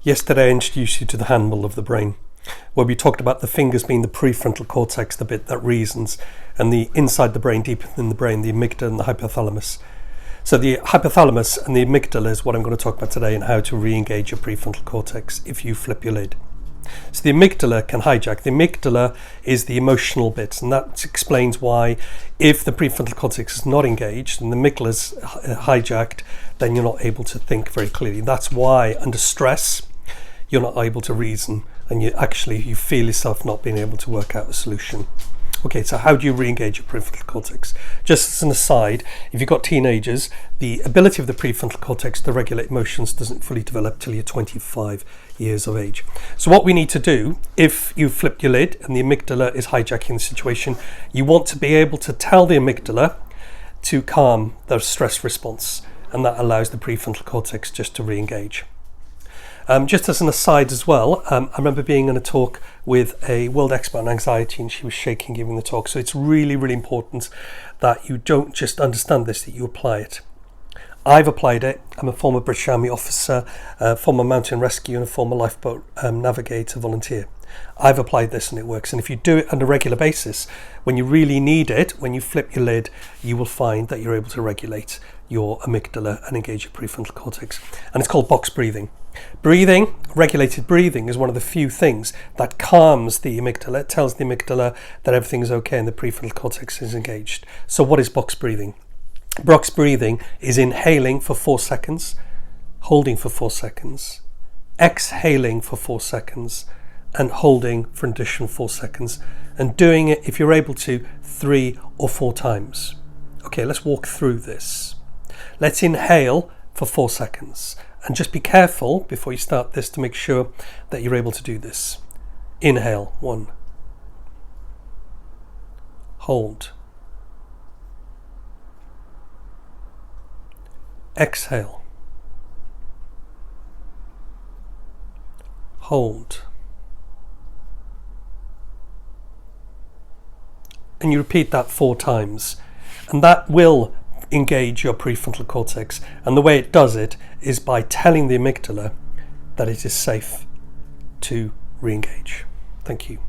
Yesterday I introduced you to the handle of the brain, where we talked about the fingers being the prefrontal cortex, the bit that reasons, and the inside the brain, deep within the brain, the amygdala and the hypothalamus. So the hypothalamus and the amygdala is what I'm going to talk about today, and how to re-engage your prefrontal cortex if you flip your lid. So the amygdala can hijack. The amygdala is the emotional bit, and that explains why if the prefrontal cortex is not engaged and the amygdala is hijacked, then you're not able to think very clearly. That's why under stress you're not able to reason, and you feel yourself not being able to work out a solution. Okay, so how do you re-engage your prefrontal cortex? Just as an aside, if you've got teenagers, the ability of the prefrontal cortex to regulate emotions doesn't fully develop till you're 25 years of age. So what we need to do, if you flip your lid and the amygdala is hijacking the situation, you want to be able to tell the amygdala to calm the stress response, and that allows the prefrontal cortex just to re-engage. Just as an aside as well, I remember being in a talk with a world expert on anxiety, and she was shaking giving the talk. So it's really, really important that you don't just understand this, that you apply it. I've applied it. I'm a former British Army officer, former mountain rescue, and a former lifeboat navigator volunteer. I've applied this and it works. And if you do it on a regular basis, when you really need it, when you flip your lid, you will find that you're able to regulate your amygdala and engage your prefrontal cortex. And it's called box breathing. Regulated breathing is one of the few things that calms the amygdala. It tells the amygdala that everything is okay and the prefrontal cortex is engaged. So what is box breathing? Box breathing is inhaling for 4 seconds, holding for 4 seconds, exhaling for 4 seconds, and holding for an additional 4 seconds, and doing it, if you're able to, 3 or 4 times. Okay, let's walk through this. Let's inhale for 4 seconds. And just be careful before you start this to make sure that you're able to do this. Inhale, 1. Hold. Exhale. Hold. And you repeat that 4 times. And that will engage your prefrontal cortex, and the way it does it is by telling the amygdala that it is safe to re-engage. Thank you.